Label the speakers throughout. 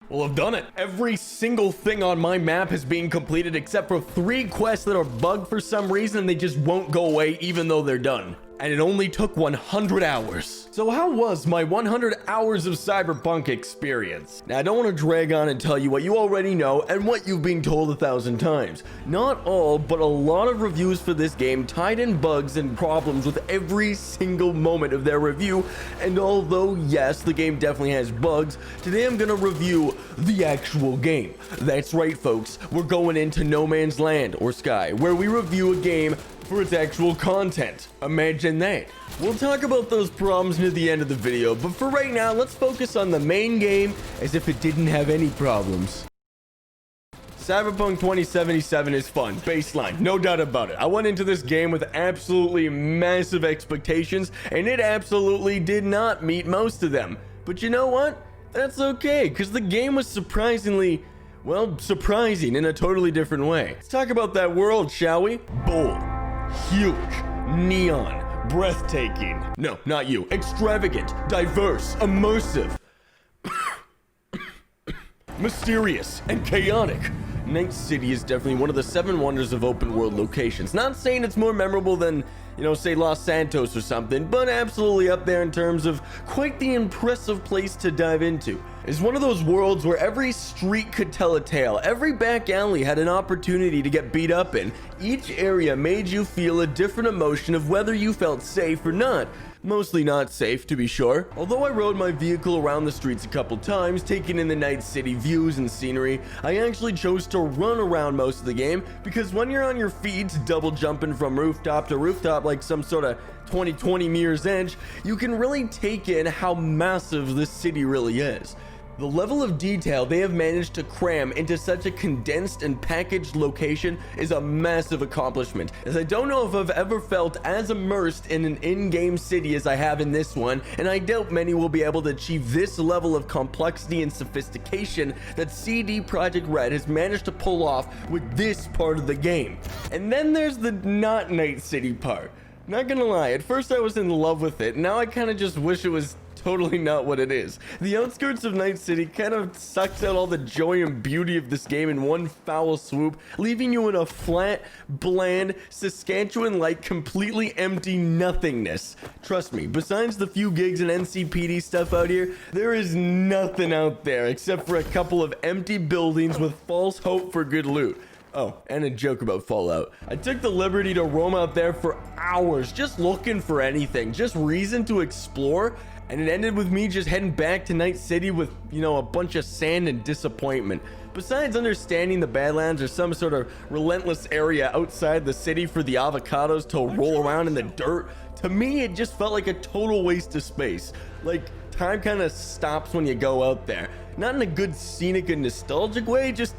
Speaker 1: Well, I've done it. Every single thing on my map has been completed except for 3 quests that are bugged for some reason. They just won't go away even though they're done. And it only took 100 hours. So how was my 100 hours of Cyberpunk experience? Now, I don't want to drag on and tell you what you already know and what you've been told 1,000 times. Not all, but a lot of reviews for this game tied in bugs and problems with every single moment of their review. And although, yes, the game definitely has bugs, today I'm gonna review the actual game. That's right, folks. We're going into No Man's Land, or Sky, where we review a game for its actual content. Imagine that. We'll talk about those problems near the end of the video, but for right now, let's focus on the main game as if it didn't have any problems. Cyberpunk 2077 is fun, baseline, no doubt about it. I went into this game with absolutely massive expectations, and it absolutely did not meet most of them. But you know what? That's okay, because the game was surprisingly, well, surprising in a totally different way. Let's talk about that world, shall we? Bold. Huge, neon, breathtaking. No, not you. Extravagant, diverse, immersive, mysterious, and chaotic. Night City is definitely one of the 7 wonders of open world locations. Not saying it's more memorable than, you know, say Los Santos or something, but absolutely up there in terms of quite the impressive place to dive into. It's one of those worlds where every street could tell a tale. Every back alley had an opportunity to get beat up in. Each area made you feel a different emotion of whether you felt safe or not. Mostly not safe, to be sure. Although I rode my vehicle around the streets a couple times, taking in the Night City views and scenery, I actually chose to run around most of the game because when you're on your feet, double jumping from rooftop to rooftop like some sort of 2020 Mirror's Edge, you can really take in how massive this city really is. The level of detail they have managed to cram into such a condensed and packaged location is a massive accomplishment, as I don't know if I've ever felt as immersed in an in-game city as I have in this one, and I doubt many will be able to achieve this level of complexity and sophistication that CD Projekt Red has managed to pull off with this part of the game. And then there's the not Night City part. Not gonna lie, at first I was in love with it, now I kinda just wish it was totally not what it is. The outskirts of Night City kind of sucks out all the joy and beauty of this game in one foul swoop, leaving you in a flat, bland, Saskatchewan-like, completely empty nothingness. Trust me, besides the few gigs and NCPD stuff out here, there is nothing out there except for a couple of empty buildings with false hope for good loot. Oh, and a joke about Fallout. I took the liberty to roam out there for hours, just looking for anything, just reason to explore, and it ended with me just heading back to Night City with, you know, a bunch of sand and disappointment. Besides understanding the Badlands or some sort of relentless area outside the city for the avocados to roll around in the dirt, to me it just felt like a total waste of space. Like, time kind of stops when you go out there. Not in a good scenic and nostalgic way, just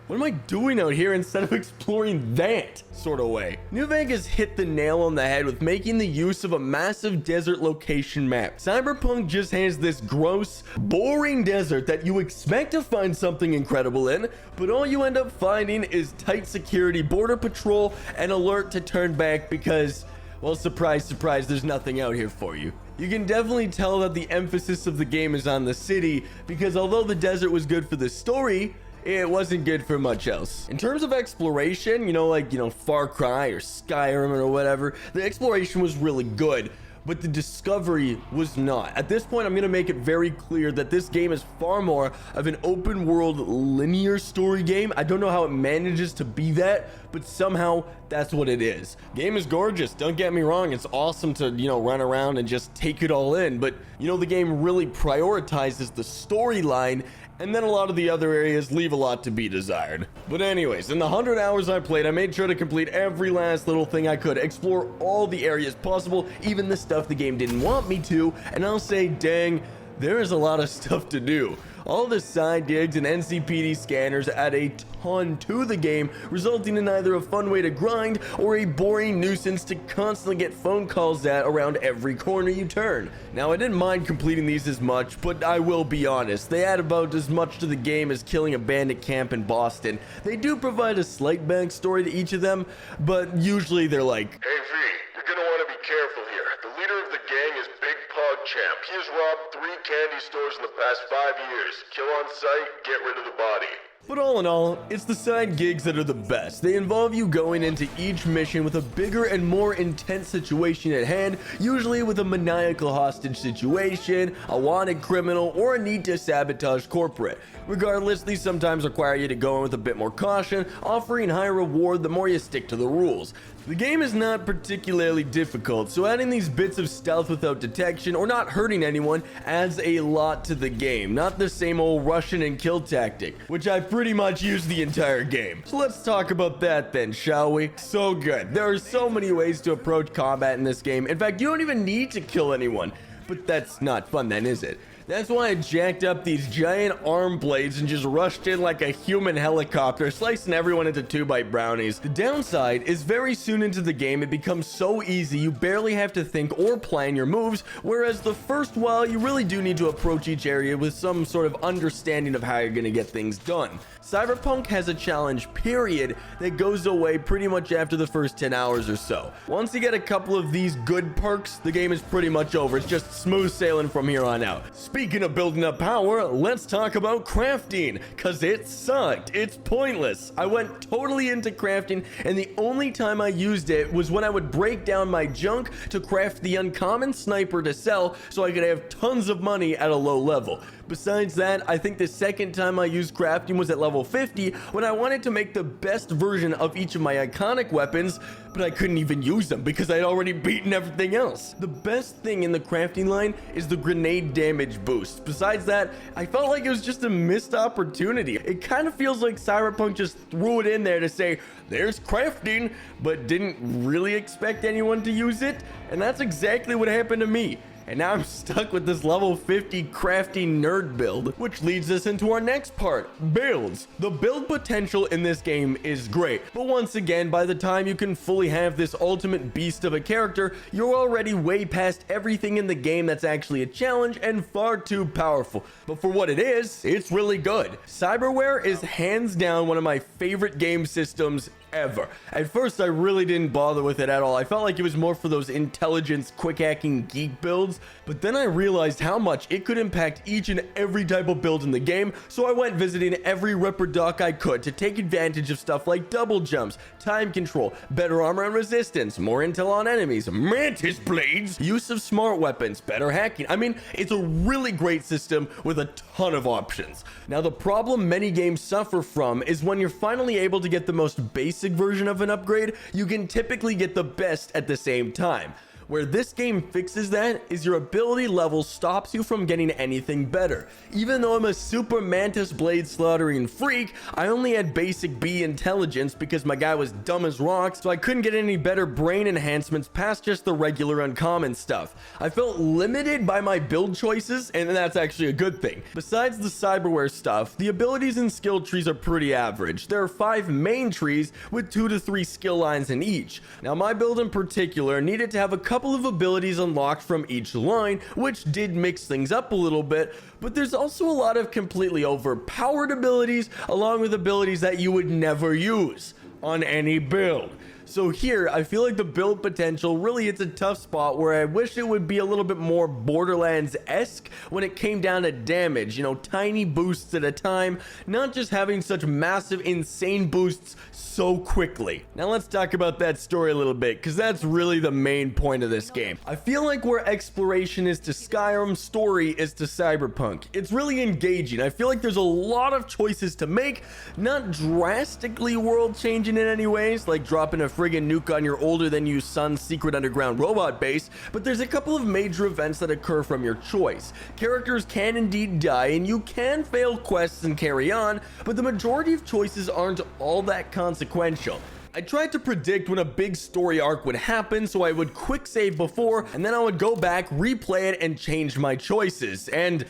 Speaker 1: what am I doing out here instead of exploring that sort of way? New Vegas hit the nail on the head with making the use of a massive desert location map. Cyberpunk just has this gross, boring desert that you expect to find something incredible in, but all you end up finding is tight security, border patrol, and alert to turn back because, well, surprise, surprise, there's nothing out here for you. You can definitely tell that the emphasis of the game is on the city because although the desert was good for the story, it wasn't good for much else. In terms of exploration, like Far Cry or Skyrim or whatever, the exploration was really good, but the discovery was not. At this point, I'm gonna make it very clear that this game is far more of an open world linear story game. I don't know how it manages to be that, but somehow that's what it is. Game is gorgeous, don't get me wrong. It's awesome to, run around and just take it all in, but the game really prioritizes the storyline, and then a lot of the other areas leave a lot to be desired. But anyways, in the 100 hours I played, I made sure to complete every last little thing I could, explore all the areas possible, even the stuff the game didn't want me to, and I'll say, dang, there is a lot of stuff to do. All the side gigs and NCPD scanners add a ton to the game, resulting in either a fun way to grind or a boring nuisance to constantly get phone calls at around every corner you turn. Now, I didn't mind completing these as much, but I will be honest, they add about as much to the game as killing a bandit camp in Boston. They do provide a slight backstory to each of them, but usually they're like,
Speaker 2: "Hey V, you're gonna want to be careful here. The leader of the gang is Big Pog Champ. He has robbed 3 candy stores in the past 5 years. Kill on sight, get rid of the body.
Speaker 1: But all in all, it's the side gigs that are the best. They involve you going into each mission with a bigger and more intense situation at hand, usually with a maniacal hostage situation, a wanted criminal, or a need to sabotage corporate. Regardless, these sometimes require you to go in with a bit more caution, offering high reward the more you stick to the rules. The game is not particularly difficult, so adding these bits of stealth without detection or not hurting anyone adds a lot to the game, not the same old Russian and kill tactic, which I pretty much used the entire game. So let's talk about that then, shall we? So good. There are so many ways to approach combat in this game. In fact, you don't even need to kill anyone. But that's not fun then, is it? That's why I jacked up these giant arm blades and just rushed in like a human helicopter, slicing everyone into 2-bite brownies. The downside is very soon into the game, it becomes so easy you barely have to think or plan your moves, whereas the first while you really do need to approach each area with some sort of understanding of how you're gonna get things done. Cyberpunk has a challenge period that goes away pretty much after the first 10 hours or so. Once you get a couple of these good perks, the game is pretty much over. It's just smooth sailing from here on out. Speaking of building up power, let's talk about crafting, cause it sucked. It's pointless. I went totally into crafting, and the only time I used it was when I would break down my junk to craft the uncommon sniper to sell so I could have tons of money at a low level. Besides that, I think the second time I used crafting was at level 50 when I wanted to make the best version of each of my iconic weapons, but I couldn't even use them because I'd already beaten everything else. The best thing in the crafting line is the grenade damage boost. Besides that, I felt like it was just a missed opportunity. It kind of feels like Cyberpunk just threw it in there to say, there's crafting, but didn't really expect anyone to use it, and that's exactly what happened to me. And now I'm stuck with this level 50 crafting nerd build, which leads us into our next part, builds. The build potential in this game is great, but once again, by the time you can fully have this ultimate beast of a character, you're already way past everything in the game that's actually a challenge and far too powerful. But for what it is, it's really good. Cyberware is hands down one of my favorite game systems ever. At first, I really didn't bother with it at all. I felt like it was more for those intelligence, quick hacking geek builds, but then I realized how much it could impact each and every type of build in the game, so I went visiting every ripper dock I could to take advantage of stuff like double jumps, time control, better armor and resistance, more intel on enemies, mantis blades, use of smart weapons, better hacking. I mean, it's a really great system with a ton of options. Now, the problem many games suffer from is when you're finally able to get the most basic version of an upgrade, you can typically get the best at the same time. Where this game fixes that is your ability level stops you from getting anything better. Even though I'm a super mantis blade slaughtering freak, I only had basic B intelligence because my guy was dumb as rocks, so I couldn't get any better brain enhancements past just the regular uncommon stuff. I felt limited by my build choices, and that's actually a good thing. Besides the cyberware stuff, the abilities and skill trees are pretty average. There are 5 main trees with 2 to 3 skill lines in each. Now, my build in particular needed to have a couple of abilities unlocked from each line, which did mix things up a little bit, but there's also a lot of completely overpowered abilities along with abilities that you would never use on any build. So here, I feel like the build potential really hits a tough spot where I wish it would be a little bit more Borderlands-esque when it came down to damage, you know, tiny boosts at a time, not just having such massive, insane boosts so quickly. Now let's talk about that story a little bit, because that's really the main point of this game. I feel like where exploration is to Skyrim, story is to Cyberpunk. It's really engaging. I feel like there's a lot of choices to make, not drastically world-changing in any ways, like dropping a friggin' nuke on your older than you son's secret underground robot base, but there's a couple of major events that occur from your choice. Characters can indeed die, and you can fail quests and carry on, but the majority of choices aren't all that consequential. I tried to predict when a big story arc would happen, so I would quick save before, and then I would go back, replay it, and change my choices. And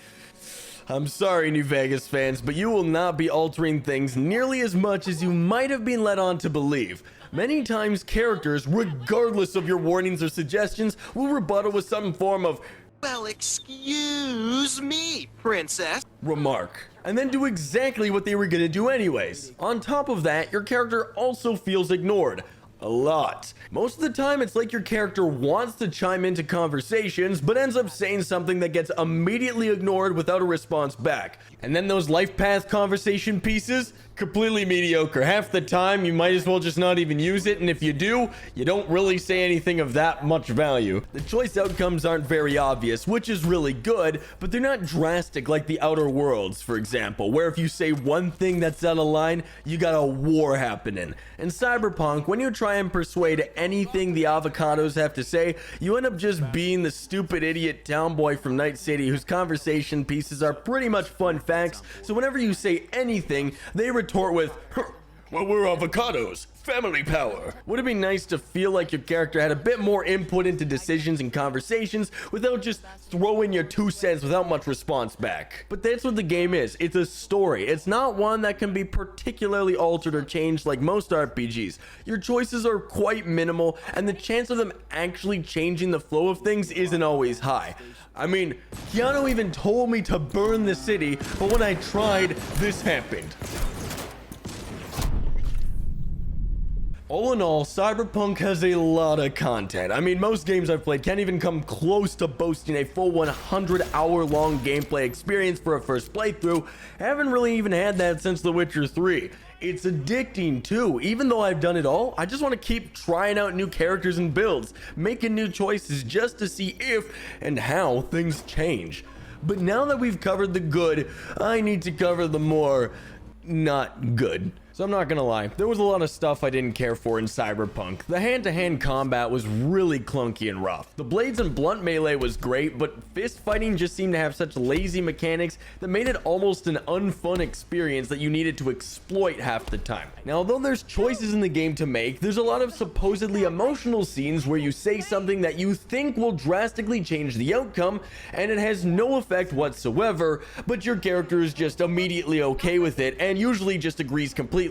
Speaker 1: I'm sorry, New Vegas fans, but you will not be altering things nearly as much as you might have been led on to believe. Many times, characters, regardless of your warnings or suggestions, will rebuttal with some form of,
Speaker 3: "Well, excuse me, princess,"
Speaker 1: remark, and then do exactly what they were gonna do anyways. On top of that, your character also feels ignored. A lot. Most of the time, it's like your character wants to chime into conversations, but ends up saying something that gets immediately ignored without a response back. And then those life path conversation pieces, completely mediocre. Half the time, you might as well just not even use it, and if you do, you don't really say anything of that much value. The choice outcomes aren't very obvious, which is really good, but they're not drastic like the Outer Worlds, for example, where if you say one thing that's out of line, you got a war happening. In Cyberpunk, when you try and persuade anything the avocados have to say, you end up just being the stupid idiot town boy from Night City whose conversation pieces are pretty much fun facts, so whenever you say anything, they retort with, well, we're avocados. Family power. Would it be nice to feel like your character had a bit more input into decisions and conversations without just throwing your 2 cents without much response back? But that's what the game is. It's a story. It's not one that can be particularly altered or changed like most RPGs. Your choices are quite minimal, and the chance of them actually changing the flow of things isn't always high. I mean, Keanu even told me to burn the city, but when I tried, this happened. All in all, Cyberpunk has a lot of content. I mean, most games I've played can't even come close to boasting a full 100-hour-long gameplay experience for a first playthrough. I haven't really even had that since The Witcher 3. It's addicting too. Even though I've done it all, I just want to keep trying out new characters and builds, making new choices just to see if and how things change. But now that we've covered the good, I need to cover the more not good. So I'm not gonna lie, there was a lot of stuff I didn't care for in Cyberpunk. The hand-to-hand combat was really clunky and rough. The blades and blunt melee was great, but fist fighting just seemed to have such lazy mechanics that made it almost an unfun experience that you needed to exploit half the time. Now, although there's choices in the game to make, there's a lot of supposedly emotional scenes where you say something that you think will drastically change the outcome, and it has no effect whatsoever, but your character is just immediately okay with it and usually just agrees completely.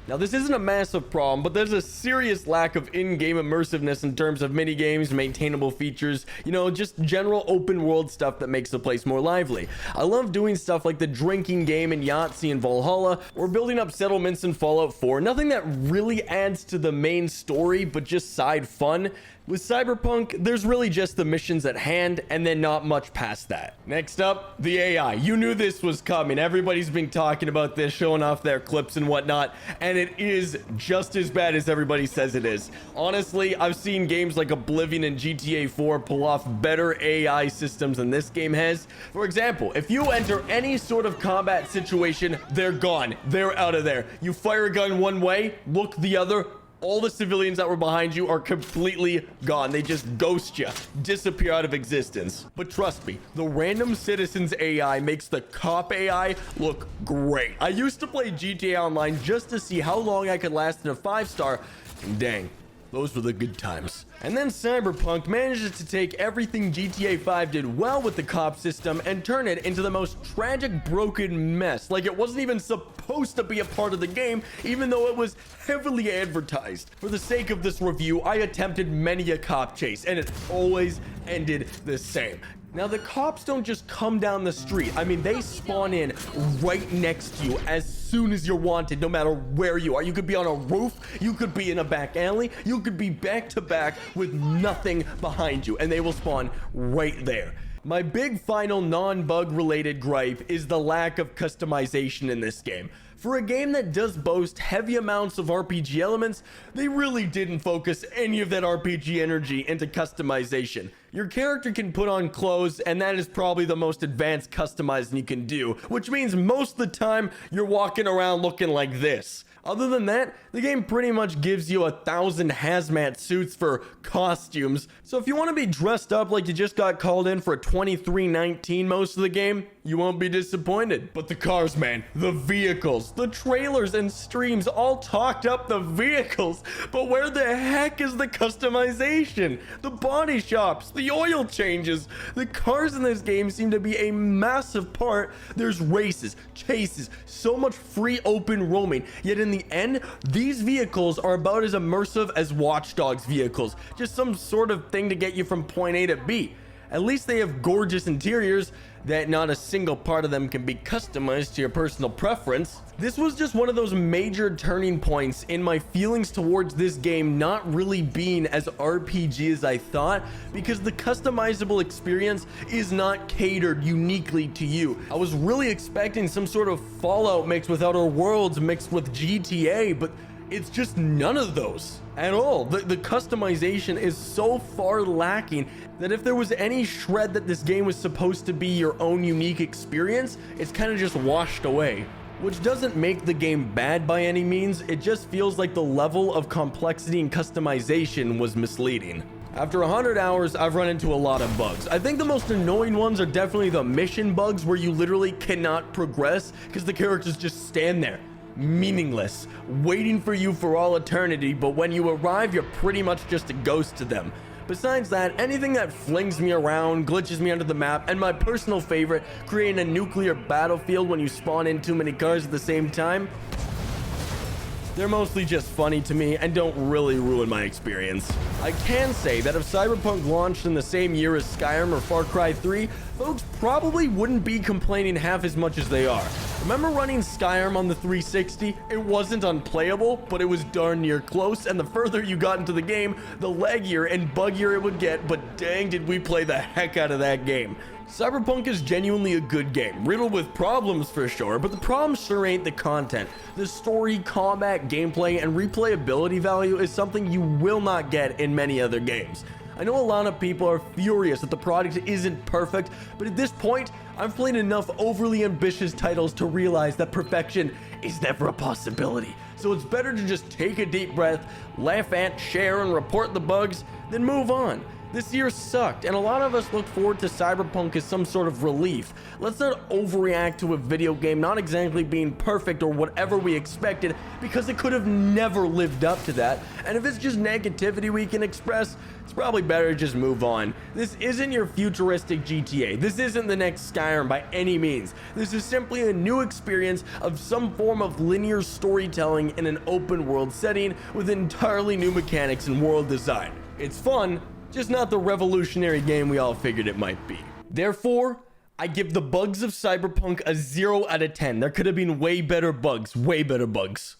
Speaker 1: Now, this isn't a massive problem, but there's a serious lack of in-game immersiveness in terms of minigames, maintainable features, you know, just general open world stuff that makes the place more lively. I love doing stuff like the drinking game in Yahtzee and Valhalla, or building up settlements in Fallout 4. Nothing that really adds to the main story, but just side fun. With Cyberpunk, there's really just the missions at hand, and then not much past that. Next up, the AI. You knew this was coming. Everybody's been talking about this, showing off their clips and whatnot, and it is just as bad as everybody says it is. Honestly, I've seen games like Oblivion and GTA 4 pull off better AI systems than this game has. For example, if you enter any sort of combat situation, they're gone. They're out of there. You fire a gun one way, look the other, all the civilians that were behind you are completely gone. They just ghost you, disappear out of existence. But trust me, the random citizens AI makes the cop AI look great. I used to play GTA Online just to see how long I could last in a 5-star, and dang, those were the good times. And then Cyberpunk manages to take everything GTA 5 did well with the cop system and turn it into the most tragic, broken mess. Like it wasn't even supposed to be a part of the game, even though it was heavily advertised. For the sake of this review, I attempted many a cop chase, and it always ended the same. Now, the cops don't just come down the street. I mean, they spawn in right next to you as soon as you're wanted, no matter where you are. You could be on a roof, you could be in a back alley, you could be back to back with nothing behind you, and they will spawn right there. My big final non-bug related gripe is the lack of customization in this game. For a game that does boast heavy amounts of RPG elements, they really didn't focus any of that RPG energy into customization. Your character can put on clothes, and that is probably the most advanced customizing you can do, which means most of the time you're walking around looking like this. Other than that, the game pretty much gives you 1,000 hazmat suits for costumes. So if you want to be dressed up like you just got called in for a 2319 most of the game, you won't be disappointed. But the cars, man, the vehicles, the trailers and streams all talked up the vehicles. But where the heck is the customization? The body shops, the oil changes. The cars in this game seem to be a massive part. There's races, chases, so much free open roaming. Yet in the end, these vehicles are about as immersive as Watch Dogs vehicles. Just some sort of thing to get you from point A to B. At least they have gorgeous interiors that not a single part of them can be customized to your personal preference. This was just one of those major turning points in my feelings towards this game not really being as RPG as I thought, because the customizable experience is not catered uniquely to you. I was really expecting some sort of Fallout mixed with Outer Worlds mixed with GTA, but it's just none of those at all. The customization is so far lacking that if there was any shred that this game was supposed to be your own unique experience, it's kind of just washed away. Which doesn't make the game bad by any means, it just feels like the level of complexity and customization was misleading. After 100 hours, I've run into a lot of bugs. I think the most annoying ones are definitely the mission bugs, where you literally cannot progress because the characters just stand there, meaningless, waiting for you for all eternity, but when you arrive, you're pretty much just a ghost to them. Besides that, anything that flings me around, glitches me under the map, and my personal favorite, creating a nuclear battlefield when you spawn in too many cars at the same time, they're mostly just funny to me and don't really ruin my experience. I can say that if Cyberpunk launched in the same year as Skyrim or Far Cry 3, folks probably wouldn't be complaining half as much as they are. Remember running Skyrim on the 360? It wasn't unplayable, but it was darn near close, and the further you got into the game, the laggier and buggier it would get, but dang did we play the heck out of that game. Cyberpunk is genuinely a good game, riddled with problems for sure, but the problem sure ain't the content. The story, combat, gameplay, and replayability value is something you will not get in many other games. I know a lot of people are furious that the product isn't perfect, but at this point, I've played enough overly ambitious titles to realize that perfection is never a possibility. So it's better to just take a deep breath, laugh at, share, and report the bugs, then move on. This year sucked, and a lot of us look forward to Cyberpunk as some sort of relief. Let's not overreact to a video game not exactly being perfect or whatever we expected, because it could have never lived up to that. And if it's just negativity we can express, it's probably better to just move on. This isn't your futuristic GTA. This isn't the next Skyrim by any means. This is simply a new experience of some form of linear storytelling in an open world setting with entirely new mechanics and world design. It's fun, just not the revolutionary game we all figured it might be. Therefore, I give the bugs of Cyberpunk a 0 out of 10. There could have been way better bugs, way better bugs.